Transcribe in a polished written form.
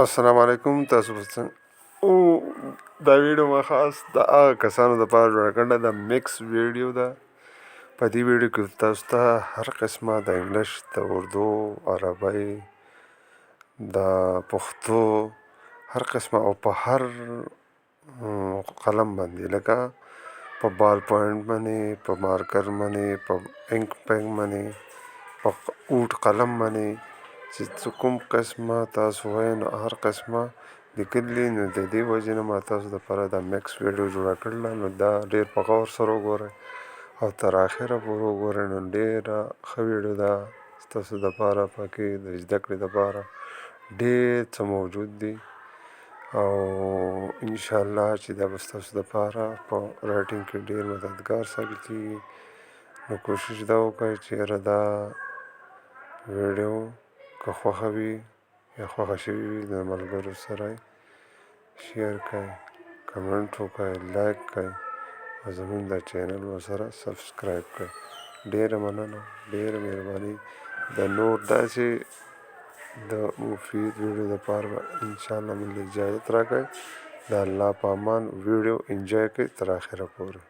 السلام علیکم. تاسو به څنګه دا ویډیو ما خاص د هغه کسانو دپاره جوړه کړې ده. مکس ویډیو ده. په دې ویډیو کې تاسو ته هر قسمه د انګلیش، د اردو، عربی، د پښتو هر قسمه او په هر قلم باندې، لکه په بال پوینټ باندې، په مارکر باندې، په انک پین باندې، په اوټ قلم باندې چې کوم قسمه تاسو وایئ نو هر قسمه لیکلي. نو د دې وجې نه ما تاسو دپاره دا مکس ویډیو جوړه کړله. نو دا ډېر په غور سره وګورئ او تر اخره پورې وګورئ. نو ډېره ښه ویډیو ده ستاسو دپاره. پکې د زده کړې دپاره ډېر څه موجود دي او انشاءالله چې دا به ستاسو دپاره په رایټنګ کې ډېر مددګار ثابت کېږي. نو کوشش دا وکړئ چې یاره دا ویډیو که خوښه وي یا خوښه شوې وي د ملګرو سره شیر کړئ، کمنټ وکړئ، لایک کړئ او زموږ دا چینل ورسره سبسکرایب کړئ. ډېره مننه، ډېره مهرباني. د نور داسې د مفید ویډیو دپاره به انشاءالله موږ ته اجازت راکړئ. د الله په امان ویډیو انجوای کړئ تر اخره پورې.